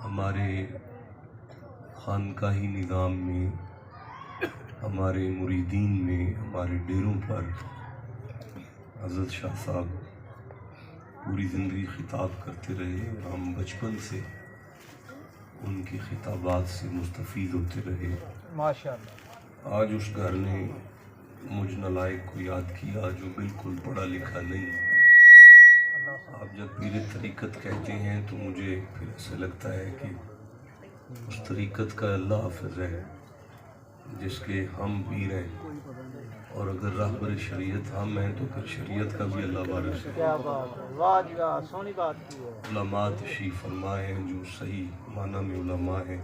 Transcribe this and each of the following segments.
ہمارے خانقاہی نظام میں، ہمارے مریدین میں، ہمارے ڈیروں پر حضرت شاہ صاحب پوری زندگی خطاب کرتے رہے اور ہم بچپن سے ان کے خطابات سے مستفید ہوتے رہے۔ ماشاءاللہ۔ آج اس گھر نے مجھ نالائق کو یاد کیا جو بالکل پڑھا لکھا نہیں۔ آپ جب پیر طریقت کہتے ہیں تو مجھے پھر ایسا لگتا ہے کہ اس طریقت کا اللہ حافظ ہے جس کے ہم پیر ہیں، اور اگر راہبر شریعت ہم ہیں تو پھر شریعت کا بھی اللہ وارث ہے۔ کیا بات ہے، واہ جی واہ، سونی بات کی ہے۔ علماء تشریف فرما ہیں جو صحیح معنی میں علماء ہیں،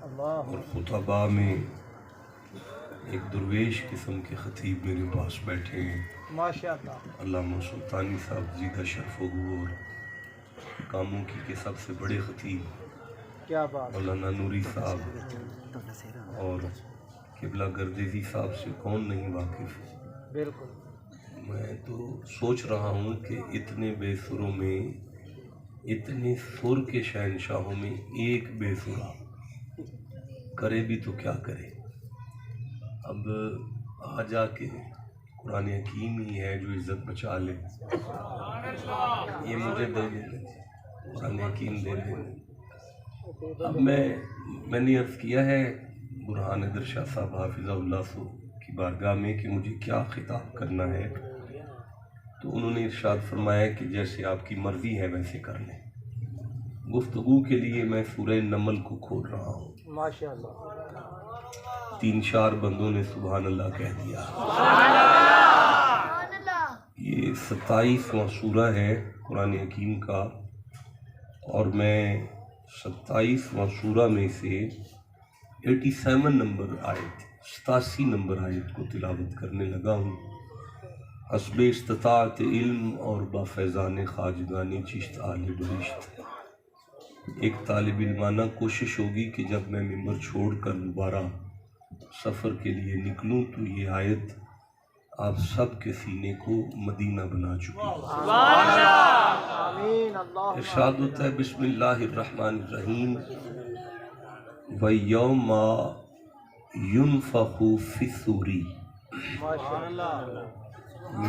اور خطباء میں ایک درویش قسم کے خطیب میرے پاس بیٹھے ہیں۔ ماشاءاللہ۔ علامہ سلطانی صاحب زیدہ شرف و اور کاموں کے سب سے بڑے خطیب کیا بات ہے۔ مولانا نوری صاحب اور قبلہ گردیزی صاحب سے کون نہیں واقف۔ بالکل۔ میں تو سوچ رہا ہوں کہ اتنے بے سروں میں، اتنے سر کے شہنشاہوں میں ایک بے سرا کرے بھی تو کیا کرے۔ اب آ جا کے قرآن حکیم ہی ہے جو عزت بچا لے، یہ مجھے دے دینا، قرآن حکیم دے دینا۔ اب میں نے عرض کیا ہے برہان حیدر شاہ صاحب حافظہ اللہ سو کی بارگاہ میں کہ مجھے کیا خطاب کرنا ہے، تو انہوں نے ارشاد فرمایا کہ جیسے آپ کی مرضی ہے ویسے کر لیں۔ گفتگو کے لیے میں سورہ نمل کو کھول رہا ہوں۔ ماشاءاللہ۔ 3-4 بندوں نے سبحان اللہ کہہ دیا۔ یہ 27واں سورہ ہے قرآن حکیم کا، اور میں 27واں سورہ میں سے 87 نمبر آیت، 87 نمبر آیت کو تلاوت کرنے لگا ہوں۔ حسب استطاعت علم اور بافیضان خواجگان چشت آل بہشت۔ ایک طالب علمانہ کوشش ہوگی کہ جب میں ممبر چھوڑ کر دوبارہ سفر کے لیے نکلوں تو یہ آیت آپ سب کے سینے کو مدینہ بنا چکی ہے۔ آمین۔ اللہ ارشاد ہوتا ہے بسم اللہ الرحمن الرحیم وَيَوْمَ يُنْفَخُ فِي الصُّورِ۔ ماشاءاللہ۔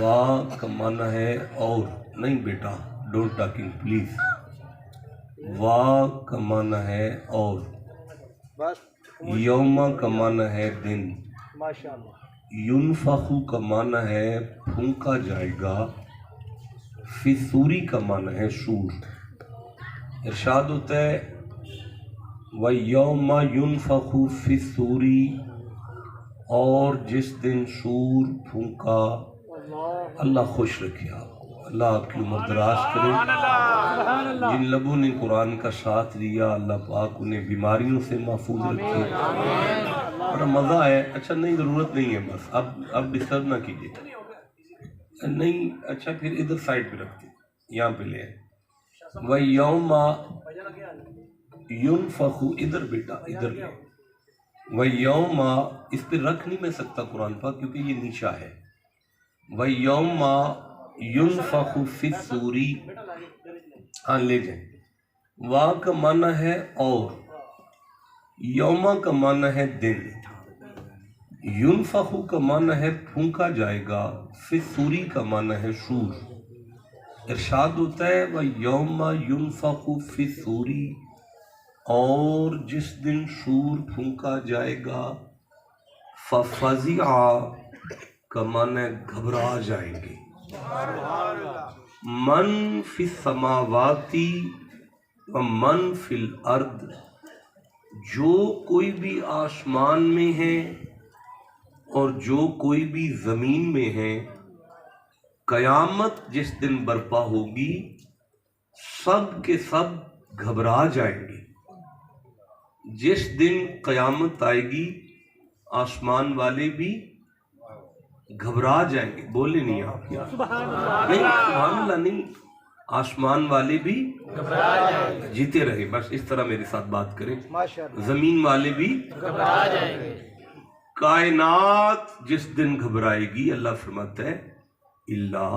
وا کا معنی ہے اور، نہیں بیٹا ڈونٹ ٹاکنگ پلیز، وا کا معنی ہے اور، بس۔ یوم کا معنی ہے دن، ماشاءاللہ۔ ینفخ کا معنی ہے پھونکا جائے گا، فی الصوری کا معنی ہے سور۔ ارشاد ہوتا ہے وَيَوْمَ يُنْفَخُ فِي الصُّورِ، اور جس دن سور پھونکا۔ اللہ خوش رکھے آپ کو، اللہ آپ کی عمر دراز کرے۔ جن لوگوں نے قرآن کا ساتھ دیا اللہ پاک انہیں بیماریوں سے محفوظ رکھے۔ بڑا مزہ ہے۔ اچھا نہیں، ضرورت نہیں ہے، بس اب ڈسٹرب نہ کیجیے، نہیں اچھا پھر ادھر سائڈ پہ رکھتے، یہاں پہ لے آئے۔ وَيَوْمَ يُنْفَخُ، ادھر بیٹا ادھر لے۔ وَيَوْمَ، اس پہ رکھ نہیں میں سکتا قرآن پاک کیونکہ یہ نیچا ہے۔ وَيَوْمَ يُنْفَخُ فِي الصُّورِ، ہاں لے جائیں۔ وا کا معنی ہے اور، یوم کا معنی ہے دن، ینفخ کا معنی ہے پھونکا جائے گا، فی الصُّورِ کا معنی ہے سور۔ ارشاد ہوتا ہے وَيَوْمَ يُنْفَخُ فِي الصُّورِ، اور جس دن سور پھونکا جائے گا، فَفَزِعَ کا معنی گھبرا جائیں گے، من فی السماوات ومن فی الارض، جو کوئی بھی آسمان میں ہے اور جو کوئی بھی زمین میں ہے، قیامت جس دن برپا ہوگی سب کے سب گھبرا جائیں گے۔ جس دن قیامت آئے گی آسمان والے بھی گھبرا جائیں گے۔ بولے نہیں آپ یار، نہیں سبحان اللہ نہیں، آسمان والے بھی گھبرا جائیں گے۔ جیتے رہے بس اس طرح میرے ساتھ بات کریں۔ زمین والے بھی گھبرا جائیں گے۔ کائنات جس دن گھبرائے گی اللہ فرماتا ہے اللہ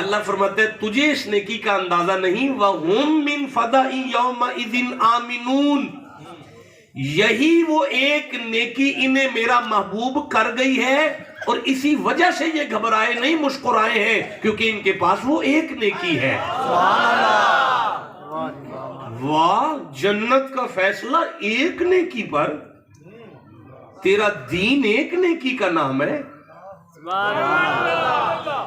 اللہ فرماتے ہیں تجھے اس نیکی کا اندازہ نہیں وَهُمْ مِنْ فَضَائِ يَوْمَئِذٍ آمِنُونَ، یہی وہ ایک نیکی انہیں میرا محبوب کر گئی ہے اور اسی وجہ سے یہ گھبرائے نہیں مسکرائے ہیں کیونکہ ان کے پاس وہ ایک نیکی ہے۔ واہ، جنت کا فیصلہ ایک نیکی پر، تیرا دین ایک نیکی کا نام ہے۔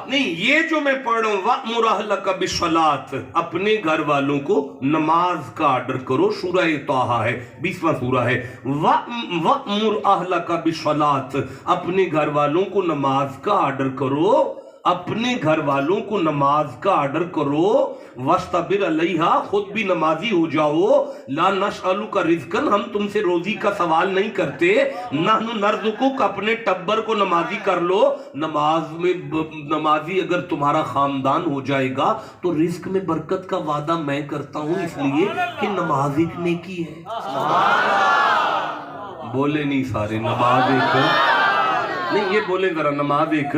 نہیں، یہ جو میں پڑھ رہا ہوں وَأْمُرْ أَهْلَكَ بِالصَّلَاةِ، اپنے گھر والوں کو نماز کا آرڈر کرو، سورہ طٰہٰ ہے، 20واں سورہ ہے۔ وَأْمُرْ أَهْلَكَ بِالصَّلَاةِ، اپنے گھر والوں کو نماز کا آرڈر کرو، اپنے گھر والوں کو نماز کا آرڈر کرو، وَاسْتَبِرْ عَلَيْهَا، خود بھی نمازی ہو جاؤ، لَا نَسْأَلُكَ رِزْقًا، ہم تم سے روزی کا سوال نہیں کرتے، نَحْنُ نَرْزُقُكَ، اپنے ٹبر کو نمازی کر لو۔ نماز میں نمازی اگر تمہارا خاندان ہو جائے گا تو رزق میں برکت کا وعدہ میں کرتا ہوں، اس لیے کہ نماز ایک نیکی ہے۔ بولے نہیں سارے، نماز ایک نہیں، یہ بولے ذرا، نماز ایک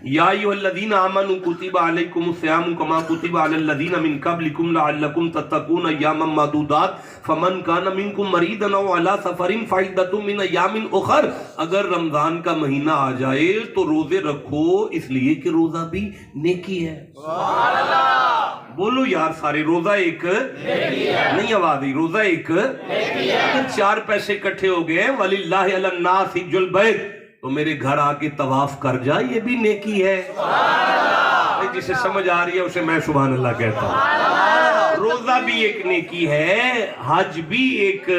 یا ایھا الذین آمنوا کتب علیکم الصیام کما کتب علی الذین من قبلکم لعلکم تتقون ایاما معدودات فمن کان منکم مریضا او علی سفر فعدۃ من ایام اخر، اگر رمضان کا مہینہ آ جائے تو روزے رکھو، اس لیے کہ روزہ بھی نیکی ہے۔ بولو یار سارے، روزہ ایک نہیں، آواز ہی، روزہ ایک اگر 4 پیسے کٹھے ہو گئے وَلِلَّهِ عَلَى النَّاسِ حِجُّ الْبَيْتِ، تو میرے گھر آ کے طواف کر جا، یہ بھی نیکی ہے۔ جسے سمجھ آ رہی ہے اسے میں سبحان اللہ کہتا ہوں۔ روزہ بھی ایک نیکی ہے، حج بھی ایک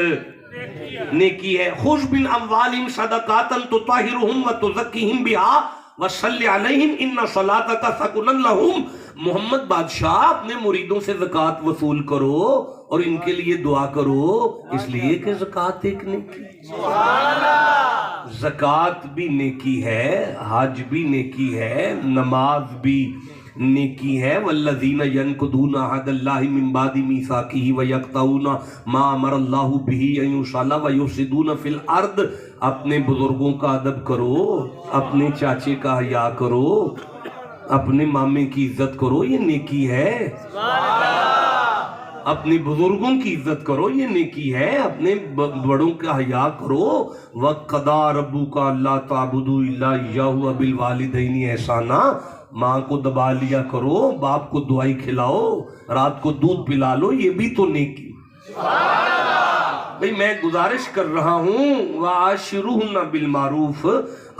نیکی ہے۔ خُذْ مِنْ أَمْوَالِهِمْ صَدَقَةً تُطَهِّرُهُمْ وَتُزَكِّيهِمْ بِهَا وَصَلِّ عَلَيْهِمْ إِنَّ صَلَاتَكَ سَكُنٌ لَهُمْ، محمد بادشاہ اپنے مریدوں سے زکوٰۃ وصول کرو اور ان کے لیے دعا کرو، اس لیے کہ زکوٰۃ ایک نیکی، زکوٰۃ بھی نیکی ہے، حج بھی نیکی ہے، نماز بھی نیکی ہے۔ والذین ینقضون عہد اللہ من بعد میثاقہ ویقطعون ما امر اللہ بہ ان یوصل ویفسدون فی الارض، اپنے بزرگوں کا ادب کرو، اپنے چاچے کا حیا کرو، اپنے مامے کی عزت کرو، یہ نیکی ہے۔ اپنے بزرگوں کی عزت کرو، یہ نیکی ہے۔ اپنے بڑوں کا حیا کرو۔ وَقَضَىٰ رَبُّكَ أَلَّا تَعْبُدُوا إِلَّا إِيَّاهُ وَبِالْوَالِدَيْنِ إِحْسَانًا، ماں کو دبا لیا کرو، باپ کو دعائی کھلاؤ، رات کو دودھ پلا لو، یہ بھی تو نیکی۔ بھئی میں گزارش کر رہا ہوں وَعَاشِرُوهُنَّ بِالْمَعْرُوفِ،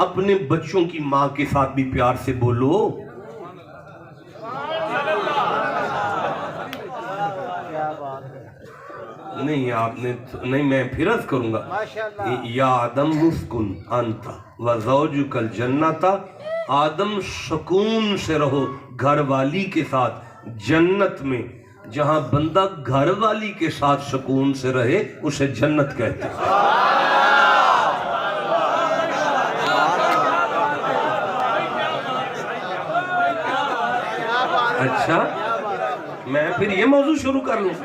اپنے بچوں کی ماں کے ساتھ بھی پیار سے بولو۔ نہیں آپ نے نہیں، میں پھر عرض کروں گا، یا آدم مسکن انت وزوجک الجنت، آدم سکون سے رہو گھر والی کے ساتھ جنت میں، جہاں بندہ گھر والی کے ساتھ سکون سے رہے اسے جنت کہتے ہیں۔ اچھا میں پھر یہ موضوع شروع کر لوں؟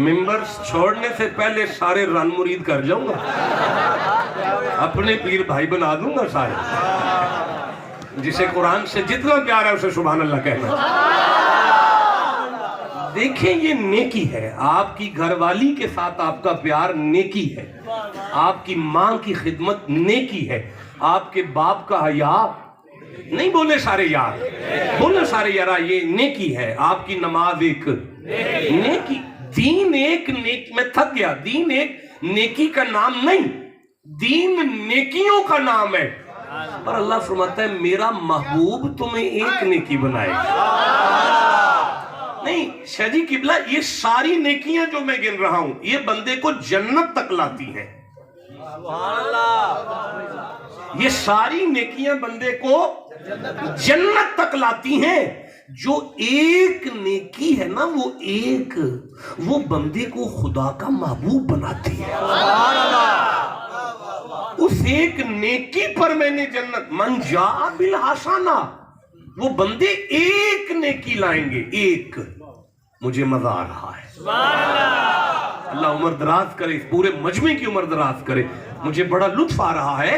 ممبر چھوڑنے سے پہلے سارے رن مرید کر جاؤں گا، اپنے پیر بھائی بنا دوں گا سارے، جسے قرآن سے جتنا پیار ہے اسے سبحان اللہ کہنا۔ دیکھیں یہ نیکی ہے، آپ کی گھر والی کے ساتھ آپ کا پیار نیکی ہے، آپ کی ماں کی خدمت نیکی ہے، آپ کے باپ کا حیا نہیں، بولے سارے یار، بولے سارے یار، یہ نیکی ہے۔ آپ کی نماز ایک نیکی، دین ایک نیکی، میں تھک گیا، دین ایک نیکی کا نام نہیں، دین نیکیوں کا نام ہے، اور اللہ فرماتا ہے میرا محبوب تمہیں ایک نیکی بنائے گا۔ نہیں شاہ جی قبلہ، یہ ساری نیکیاں جو میں گن رہا ہوں یہ بندے کو جنت تک لاتی ہیں، یہ ساری نیکیاں بندے کو جنت تک لاتی ہیں۔ جو ایک نیکی ہے نا، وہ ایک، وہ بندے کو خدا کا محبوب بناتی ہے۔ اس ایک نیکی پر میں نے جنت، من جاء بالحسنہ، وہ بندے ایک نیکی لائیں گے، ایک۔ مجھے مزہ آ رہا ہے، اللہ عمر دراز کرے، اس پورے مجمع کی عمر دراز کرے، مجھے بڑا لطف آ رہا ہے۔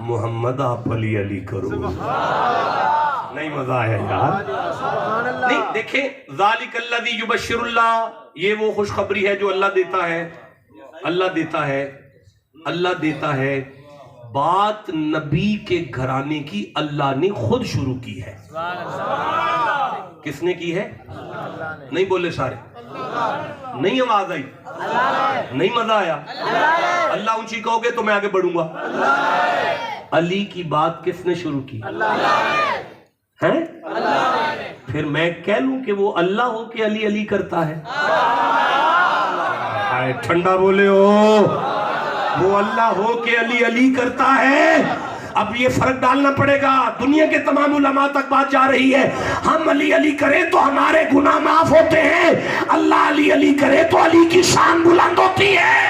محمد آپ علی علی کرو. نہیں مزہ آیا یار. نہیں دیکھیں ذالک الذی یبشر اللہ, یہ وہ خوشخبری ہے جو اللہ دیتا ہے. اللہ دیتا ہے, اللہ دیتا ہے. بات نبی کے گھرانے کی اللہ نے خود شروع کی ہے. کس نے کی ہے؟ نہیں بولے سارے, نہیں آواز آئی, نہیں مزہ آیا. اللہ اونچی کہو گے تو میں آگے بڑھوں گا. علی کی بات کس نے شروع کی ہیں؟ پھر میں کہہ لوں کہ وہ اللہ ہو کہ علی علی کرتا ہے؟ ٹھنڈا بولے ہو. وہ اللہ ہو کہ علی علی کرتا ہے. اب یہ فرق ڈالنا پڑے گا. دنیا کے تمام علماء تک بات جا رہی ہے, ہم علی علی کریں تو ہمارے گناہ معاف ہوتے ہیں, اللہ علی علی کرے تو علی کی شان بلند ہوتی ہے.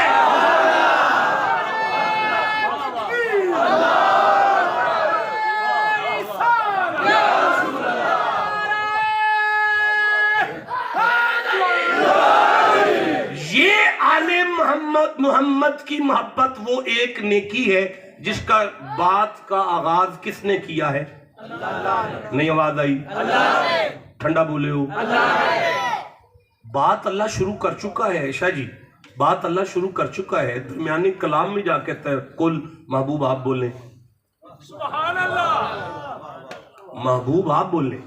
محمد کی محبت وہ ایک نیکی ہے جس کا بات کا آغاز کس نے کیا ہے؟ نہیں آواز آئی, ٹھنڈا بولے ہو. بات اللہ شروع کر چکا ہے عائشہ جی, بات اللہ شروع کر چکا ہے. درمیانی کلام میں جا کہتا ہے کل محبوب آپ بولیں, محبوب آپ بولیں,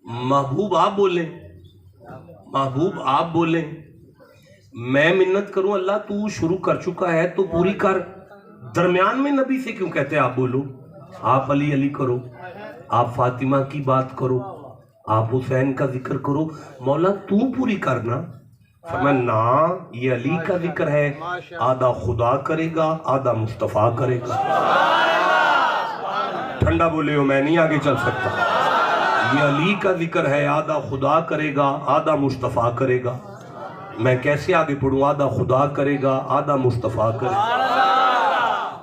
محبوب آپ بولیں, محبوب آپ بولیں. میں منت کروں اللہ تو شروع کر چکا ہے تو پوری کر. درمیان میں نبی سے کیوں کہتے ہیں آپ بولو؟ آپ علی علی کرو, آپ فاطمہ کی بات کرو, آپ حسین کا ذکر کرو, مولا تو پوری کرنا. فرمایا نا یہ علی کا ذکر ہے, آدھا خدا کرے گا آدھا مصطفیٰ کرے گا. ٹھنڈا بولے ہو, میں نہیں آگے چل سکتا. یہ علی کا ذکر ہے, آدھا خدا کرے گا آدھا مصطفیٰ کرے گا. میں کیسے آگے پڑھوں؟ آدھا خدا کرے گا آدھا مصطفیٰ کرے گا.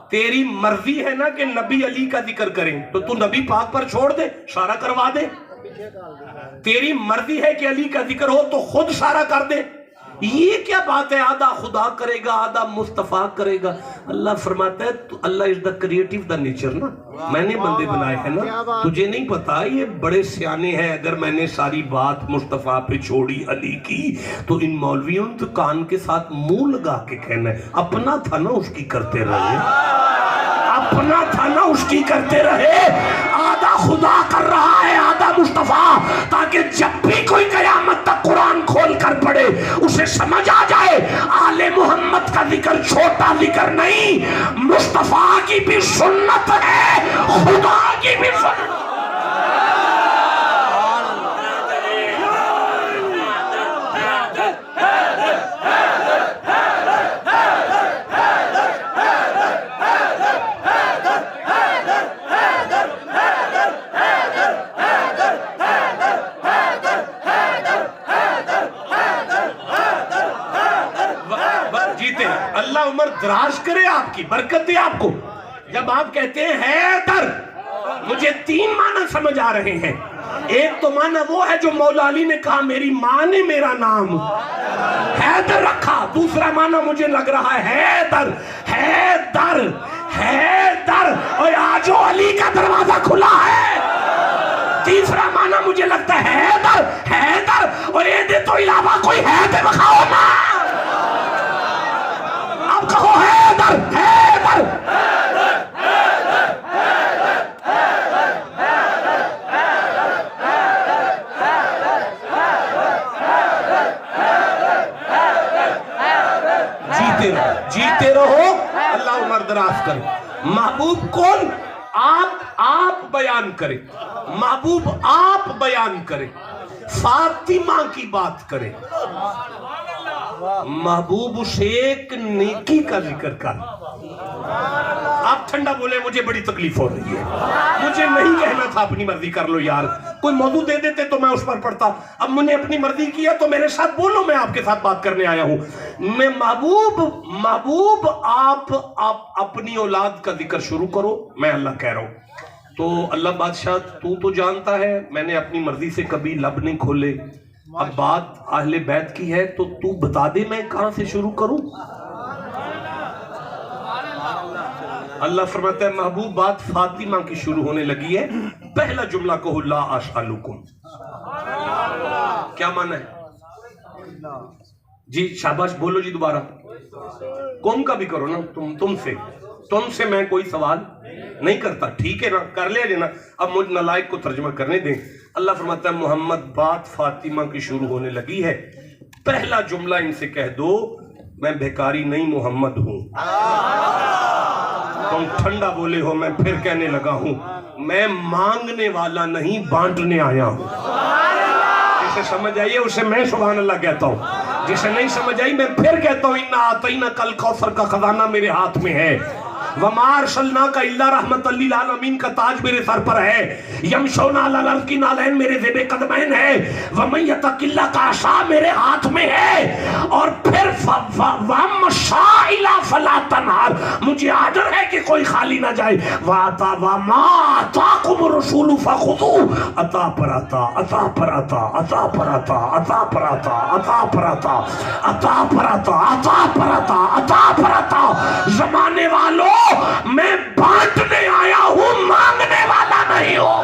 تیری مرضی ہے نا کہ نبی علی کا ذکر کریں تو تو نبی پاک پر چھوڑ دے, سارا کروا دے. تیری مرضی ہے کہ علی کا ذکر ہو تو خود سارا کر دے. یہ کیا بات ہے آدھا خدا کرے گا آدھا مصطفیٰ کرے گا؟ اللہ فرماتا ہے تو اللہ از دا کریٹو دا نیچر نا, میں نے بندے بنائے ہیں نا, تجھے نہیں پتا یہ بڑے سیانے ہیں. اگر میں نے ساری بات مصطفیٰ پہ چھوڑی علی کی تو ان مولویوں تو کان کے ساتھ منہ لگا کے کہنا ہے اپنا تھا نا اس کی کرتے رہے, اپنا تھا نا اس کی کرتے رہے. آدھا خدا کر رہا ہے آدھا مصطفیٰ, تاکہ جب بھی کوئی قیامت تک قرآن کھول کر پڑھے اسے سمجھ آ جائے آل محمد کا ذکر چھوٹا ذکر نہیں, مصطفیٰ کی بھی سنت ہے, خدا کی بھی سنت. اللہ عمر دراز کرے, آپ کی برکت دے آپ کو. جب آپ کہتے ہیں حیدر, مجھے 3 معنی سمجھ آ رہے ہیں. ایک تو معنی وہ ہے جو مولا علی نے کہا میری ماں نے میرا نام حیدر رکھا. دوسرا معنی مجھے لگ رہا ہے حیدر حیدر حیدر, اور آج علی کا دروازہ کھلا ہے. تیسرا معنی مجھے لگتا ہے حیدر حیدر, اور یہ تو علاوہ کوئی ہے تو بخاؤ نا. اب کہو حیدر حیدر. جیتے رہو, اللہ عمر دراز کرے. محبوب کون؟ آپ بیان کرے, محبوب آپ بیان کرے, فاطمہ کی بات کرے. محبوب اس ایک نیکی کا ذکر کر. آپ ٹھنڈا بولے, مجھے بڑی تکلیف ہو رہی ہے, مجھے نہیں کہنا تھا اپنی مرضی کر لو یار. کوئی موضوع دے دیتے تو میں اس پر پڑھتا. اب میں نے اپنی مرضی کیا تو میرے ساتھ بولو, میں آپ کے ساتھ بات کرنے آیا ہوں. میں محبوب آپ اپنی اولاد کا ذکر شروع کرو, میں اللہ کہہ رہا ہوں. تو اللہ بادشاہ تو جانتا ہے میں نے اپنی مرضی سے کبھی لب نہیں کھولے. اب بات اہل بیت کی ہے تو تو بتا دے میں کہاں سے شروع کروں. اللہ فرماتا ہے محبوب بات فاطمہ کی شروع ہونے لگی ہے، پہلا جملہ کہو لا اسألکم. کیا معنی ہے؟ جی شاباش بولو جی دوبارہ. قوم کا بھی کرو نا. تم سے میں کوئی سوال نہیں کرتا. ٹھیک ہے نا، کر لیا جی نا. اب مجھ نالائق کو ترجمہ کرنے دیں. اللہ فرماتا ہے محمد بات فاطمہ کی شروع ہونے لگی ہے، پہلا جملہ ان سے کہہ دو میں بھیکاری نہیں محمد ہوں. تم ٹھنڈا بولے ہو، میں پھر کہنے لگا ہوں میں مانگنے والا نہیں بانٹنے آیا ہوں. جسے سمجھ آئیے اسے میں سبحان اللہ کہتا ہوں، جسے نہیں سمجھ آئی میں پھر کہتا ہوں اِنَّا أَعْطَيْنَاكَ الْكَوْثَرَ کا خزانہ میرے ہاتھ میں ہے. وَمَا أَرْسَلْنَاكَ إِلَّا رَحْمَةً لِّلْعَالَمِينَ کا تاج میرے سر پر ہے. يَمْشُونَ عَلَى الْأَرْضِ کی نالین میرے زیب قدمین ہے. وَمَن يَتَّقِ اللَّهَ کا عصا میرے ہاتھ میں ہے. اور پھر وَأَمَّا السَّائِلَ فَلَا تَنْهَرْ مجھے آڈر ہے کہ کوئی خالی نہ جائے. وَمَا آتَاكُمُ الرَّسُولُ فَخُذُوهُ عطا پر عطا، عطا پر عطا، عطا پر عطا، عطا پر عطا، عطا پر عطا، عطا پر عطا، عطا پر عطا، عطا پر عطا. زمانے والوں میں بانٹنے آیا ہوں، مانگنے والا نہیں ہوں.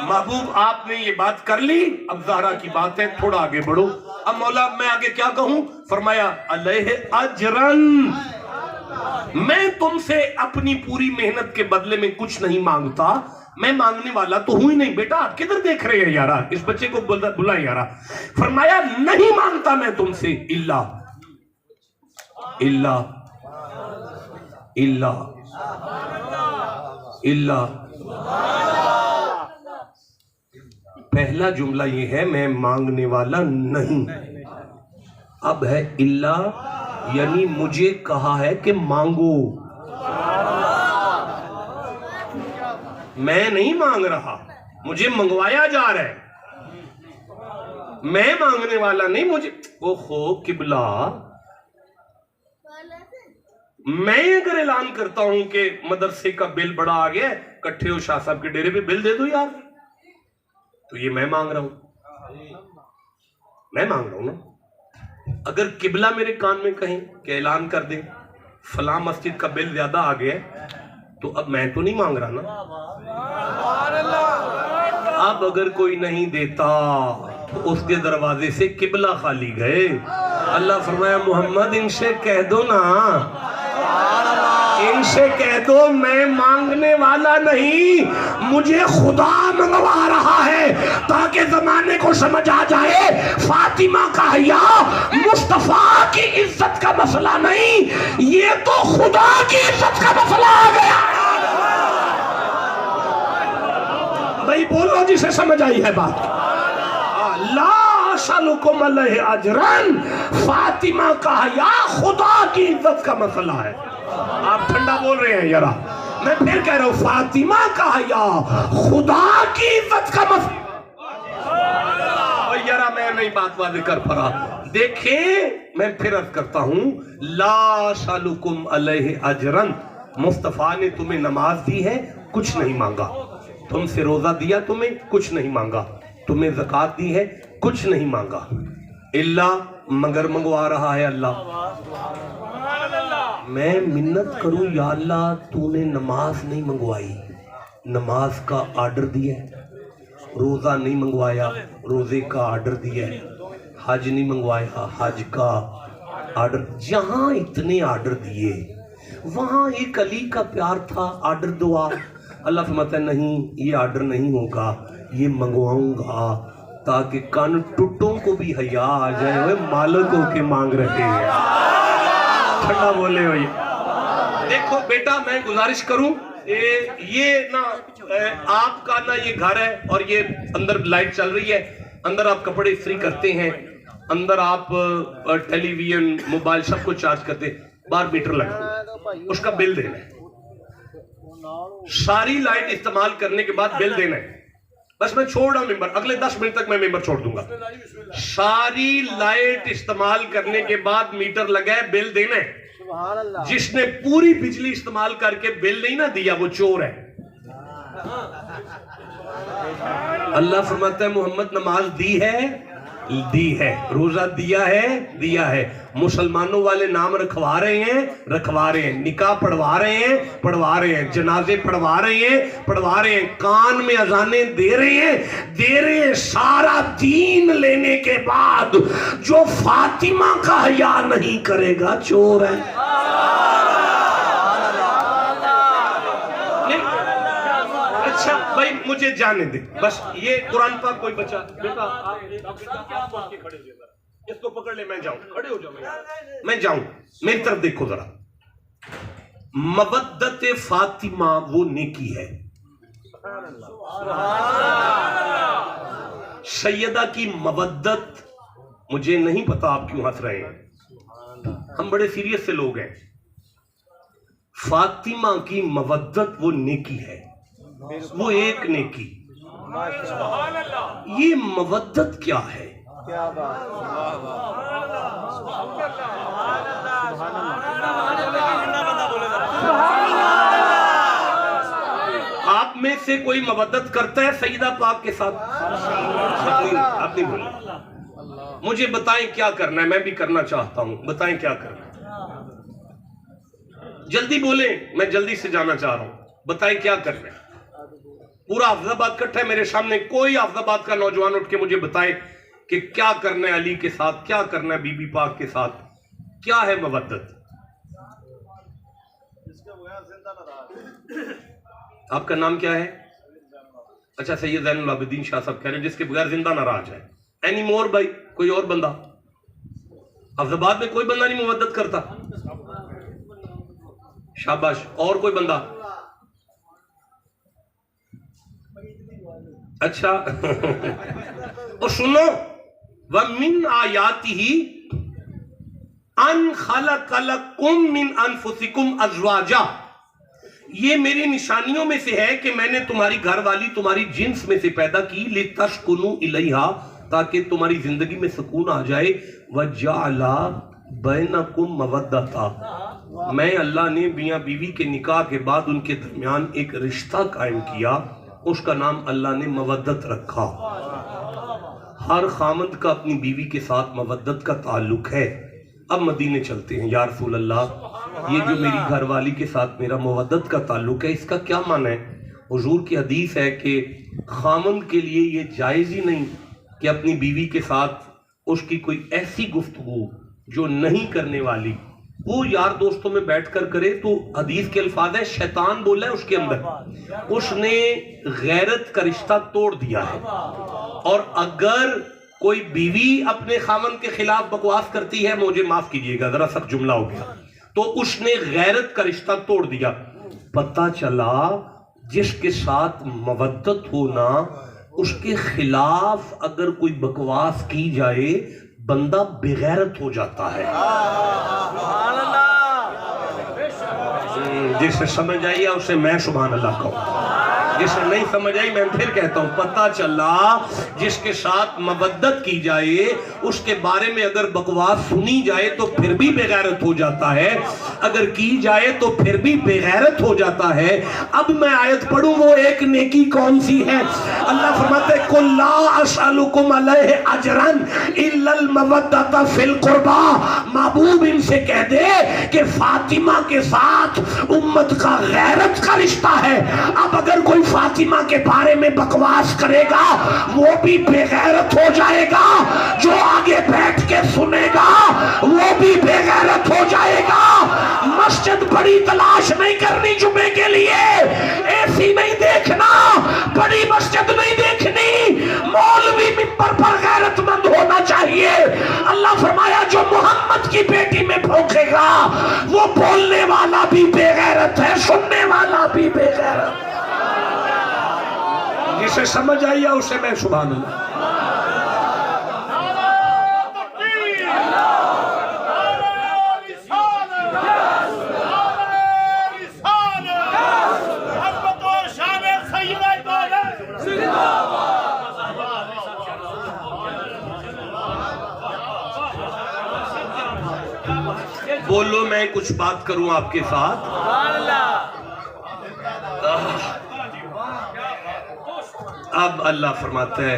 محبوب آپ نے یہ بات کر لی، اب زہرا کی بات ہے، تھوڑا آگے بڑھو. اب مولا میں آگے کیا کہوں؟ فرمایا علیہ اجرن، میں تم سے اپنی پوری محنت کے بدلے میں کچھ نہیں مانگتا. میں مانگنے والا تو ہوں ہی نہیں. بیٹا آپ کدھر دیکھ رہے ہیں یارا؟ اس بچے کو بلائیں یارا. فرمایا نہیں مانگتا میں تم سے الا پہلا جملہ یہ ہے میں مانگنے والا نہیں. اب ہے الا یعنی مجھے کہا ہے کہ مانگو. میں نہیں مانگ رہا، مجھے منگوایا جا رہا ہے. میں مانگنے والا نہیں. مجھے اوہو قبلہ، میں اگر اعلان کرتا ہوں کہ مدرسے کا بل بڑا آ گیا ہے، کٹھے ہو شاہ صاحب کے ڈیرے پہ بل دے دو یار، تو یہ میں مانگ رہا ہوں. میں مانگ رہا ہوں نا. اگر قبلہ میرے کان میں کہیں کہ اعلان کر دیں فلاں مسجد کا بل زیادہ آ گیا ہے، تو اب میں تو نہیں مانگ رہا نا. اب اگر کوئی نہیں دیتا تو اس کے دروازے سے قبلہ خالی گئے. اللہ فرمایا محمد ان سے کہہ دو نا، ان سے کہہ دو میں مانگنے والا نہیں، مجھے خدا منگوا رہا ہے تاکہ زمانے کو سمجھ آ جائے فاطمہ کا حیا مصطفیٰ کی عزت کا مسئلہ نہیں، یہ تو خدا کی عزت کا مسئلہ آ گیا. بھائی بولو جسے سمجھ آئی ہے بات. لا اسألکم علیہ اجرن، فاطمہ کا حیا خدا کی عزت کا مسئلہ ہے. آپ ٹھنڈا بول رہے ہیں یارا. میں پھر کہہ رہا ہوں فاطمہ کا حیا خدا کی عزت کا مسئلہ. یارا میں نہیں بات واضح کر پڑا. دیکھیں میں پھر عرض کرتا ہوں لا اسألکم علیہ اجرن، مصطفیٰ نے تمہیں نماز دی ہے کچھ نہیں مانگا، تم سے روزہ دیا تمہیں کچھ نہیں مانگا، تمہیں زکوٰۃ دی ہے کچھ نہیں مانگا. اللہ مگر منگوا رہا ہے اللہ. میں منت کروں یا اللہ تو نے نماز نہیں منگوائی، نماز کا آرڈر دیا ہے. روزہ نہیں منگوایا، روزے کا آرڈر دیا ہے. حج نہیں منگوایا، حج کا آرڈر. جہاں اتنے آرڈر دیے وہاں ایک علی کا پیار تھا، آرڈر دعا. اللہ فرماتا ہے نہیں یہ آرڈر نہیں ہوگا، یہ منگواؤں گا تاکہ کان ٹٹوں کو بھی حیا آ جائے. وہ مالک ہو کے مانگ رہے ہیں. ٹھنڈا بولے ہوئی. دیکھو بیٹا میں گزارش کروں، یہ نا آپ کا نا یہ گھر ہے اور یہ اندر لائٹ چل رہی ہے، اندر آپ کپڑے استری کرتے ہیں، اندر آپ ٹیلی ویژن موبائل سب کو چارج کرتے ہیں. باہر میٹر لگا اس کا بل دینا ہے. ساری لائٹ استعمال کرنے کے بعد بل دینا ہے. بس میں چھوڑ رہا ہوں ممبر، اگلے 10 منٹ تک میں ممبر چھوڑ دوں گا. ساری لائٹ استعمال کرنے کے بعد میٹر لگا ہے، بل دینا ہے. جس نے پوری بجلی استعمال کر کے بل نہیں نہ دیا وہ چور ہے. اللہ فرماتا ہے محمد نماز دی ہے دی ہے، روزہ دیا ہے، مسلمانوں والے نام رکھوا رہے ہیں، نکاح پڑھوا رہے ہیں، جنازے پڑھوا رہے ہیں، کان میں اذانیں دے رہے ہیں، سارا دین لینے کے بعد جو فاطمہ کا حیا نہیں کرے گا چور ہے۔ اچھا بھائی مجھے جانے دے، بس یہ قرآن پاک کوئی بچہ بیٹا اس کو پکڑ لے، میں جاؤں، کھڑے ہو جاؤ، میں جاؤں، میری طرف دیکھو ذرا۔ مودت فاطمہ وہ نیکی ہے، سیدہ کی مودت، مجھے نہیں پتا آپ کیوں ہنس رہے ہیں، ہم بڑے سیریس سے لوگ ہیں۔ فاطمہ کی مودت وہ نیکی ہے، وہ ایک نیکی۔ یہ مودت کیا ہے؟ کیا بات، آپ میں سے کوئی مودت کرتا ہے سیدہ پاک کے ساتھ؟ آپ نہیں بولے، مجھے بتائیں کیا کرنا ہے، میں بھی کرنا چاہتا ہوں، بتائیں کیا کرنا ہے، جلدی بولیں، میں جلدی سے جانا چاہ رہا ہوں، بتائیں کیا کرنا ہے۔ پورا حافظ آباد کٹھا ہے میرے سامنے، کوئی حافظ آباد کا نوجوان اٹھ کے مجھے بتائے کہ کیا کرنا ہے علی کے ساتھ، کیا کرنا ہے بی بی پاک کے ساتھ، کیا ہے مودت؟ آپ کا نام کیا ہے؟ اچھا سید زین العابدین شاہ صاحب کہہ رہے ہیں جس کے بغیر زندہ ناراض ہے۔ اینی مور بھائی، کوئی اور بندہ؟ حافظ آباد میں کوئی بندہ نہیں مودت کرتا؟ شاباش، اور کوئی بندہ؟ اچھا اور سنو، وَمِنْ آیَاتِهِ أَنْ خَلَقَ لَكُمْ مِنْ أَنفُسِكُمْ أَزْوَاجًا، یہ میری نشانیوں میں سے ہے کہ میں نے تمہاری گھر والی تمہاری جنس میں سے پیدا کی، لِتَسْكُنُوا إِلَيْهَا، تاکہ تمہاری زندگی میں سکون آ جائے، وَجَعَلَ بَيْنَكُمْ مَوَدَّةً، میں اللہ نے میاں بیوی کے نکاح کے بعد ان کے درمیان ایک رشتہ قائم کیا، اس کا نام اللہ نے مودت رکھا۔ ہر خامد کا اپنی بیوی کے ساتھ مودت کا تعلق ہے۔ اب مدینے چلتے ہیں۔ یا رسول اللہ، یہ جو میری گھر والی کے ساتھ میرا مودت کا تعلق ہے، اس کا کیا معنی ہے؟ حضور کی حدیث ہے کہ خامد کے لیے یہ جائز ہی نہیں کہ اپنی بیوی کے ساتھ اس کی کوئی ایسی گفتگو جو نہیں کرنے والی وہ یار دوستوں میں بیٹھ کر کرے، تو حدیث کے الفاظ ہے شیطان بولا ہے اس کے اندر، اس نے غیرت کا رشتہ توڑ دیا ہے۔ اور اگر کوئی بیوی اپنے خامن کے خلاف بکواس کرتی ہے، مجھے معاف کیجئے گا ذرا سخت جملہ ہو گیا، تو اس نے غیرت کا رشتہ توڑ دیا۔ پتہ چلا جس کے ساتھ مودت ہونا، اس کے خلاف اگر کوئی بکواس کی جائے بندہ بغیرت ہو جاتا ہے۔ جسے سمجھ آئی ہے اسے میں سبحان اللہ کہوں، جسے نہیں سمجھ آئی میں پھر کہتا ہوں۔ پتہ چلا جس کے ساتھ مودت کی جائے اس کے بارے میں اگر بکواس سنی جائے تو پھر بھی بغیرت ہو جاتا ہے، اگر کی جائے تو پھر بھی بغیرت ہو جاتا ہے۔ اب میں آیت پڑھوں، وہ ایک نیکی کون سی ہے؟ اللہ فرماتے ہیں قُلْ لَا أَسْأَلُكُمْ عَلَيْهِ أَجْرًا إِلَّا الْمَوَدَّةَ فِي الْقُرْبَى، محبوب ان سے کہہ دے کہ فاطمہ کے ساتھ امت کا غیرت کا رشتہ ہے۔ اب اگر کوئی فاطمہ کے بارے میں بکواس کرے گا وہ بھی بے غیرت ہو جائے گا، جو آگے بیٹھ کے سنے گا وہ بھی بے غیرت ہو جائے گا۔ مسجد بڑی تلاش نہیں کرنی جمعے کے لیے، اے سی نہیں دیکھنا، بڑی مسجد نہیں دیکھنی، مولوی منبر پر غیرت مند ہونا چاہیے۔ اللہ فرمایا جو محمد کی بیٹی میں بھونکے گا وہ بولنے والا بھی بے غیرت ہے، سننے والا بھی بے غیرت۔ جسے سمجھ آئی ہے اسے میں سبحان اللہ۔ بولو میں کچھ بات کروں آپ کے ساتھ۔ اب اللہ فرماتا ہے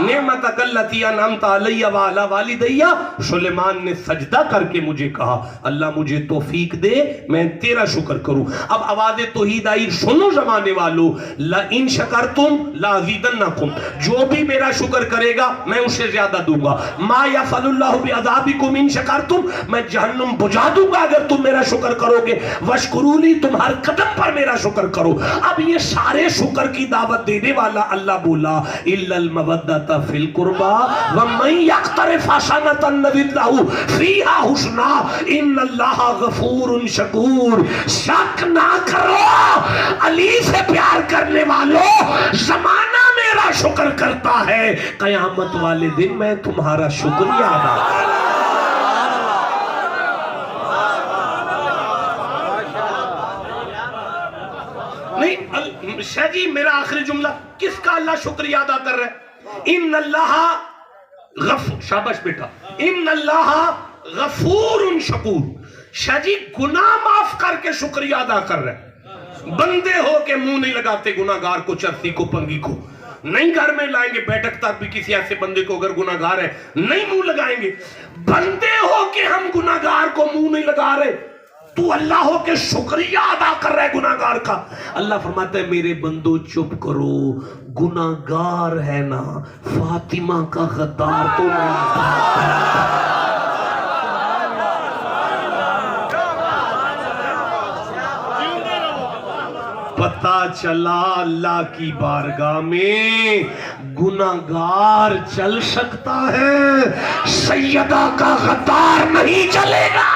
نعمتک التی انعمت علی وعلی والدیہ، سلیمان نے سجدہ کر کے مجھے کہا اللہ مجھے توفیق دے میں تیرا شکر کروں۔ اب آواز توحید آئی، سنو زمانے والو، لئن شکرتم لازیدنکم، جو بھی میرا شکر کرے گا میں اسے زیادہ دوں گا۔ ما یفعل اللہ بعذابکم ان شکرتم، میں جہنم بجھا دوں گا اگر تم میرا شکر کرو گے۔ واشکروا لی، تم ہر قدم پر میرا شکر کرو۔ اب یہ سارے شکر کی دعوت دینے والا اللہ بولا الا المودۃ فی القربى ومن یقترف حسنۃ نزد لہ فیہا حسنا ان اللہ غفور شکور۔ شک نہ کرو، علی سے پیار کرنے والوں، زمانہ میرا شکر کرتا ہے، قیامت والے دن میں تمہارا شکریہ ادا کروں۔ نہیں شاہ جی میرا آخری جملہ کس کا اللہ شکریہ ادا کر رہا ہے؟ ان اللہ شاباش بیٹا، ان اللہ غفور شکور۔ شاہ جی گناہ معاف کر کے شکریہ ادا کر رہا ہے، بندے ہو کے منہ نہیں لگاتے گناہگار کو، چرسی کو، پنگی کو، نہیں گھر میں لائیں گے بیٹھک تک بھی کسی ایسے بندے کو اگر گناہگار ہے نہیں منہ لگائیں گے، بندے ہو کے ہم گناہگار کو منہ نہیں لگا رہے، تو اللہ ہو کے شکریہ ادا کر رہا ہے گناہگار کا۔ اللہ فرماتا ہے میرے بندو چپ کرو، گناہگار ہے نا فاطمہ کا غدار تو نہیں۔ پتہ چلا اللہ کی بارگاہ میں گناہگار چل سکتا ہے، سیدہ کا غدار نہیں چلے گا۔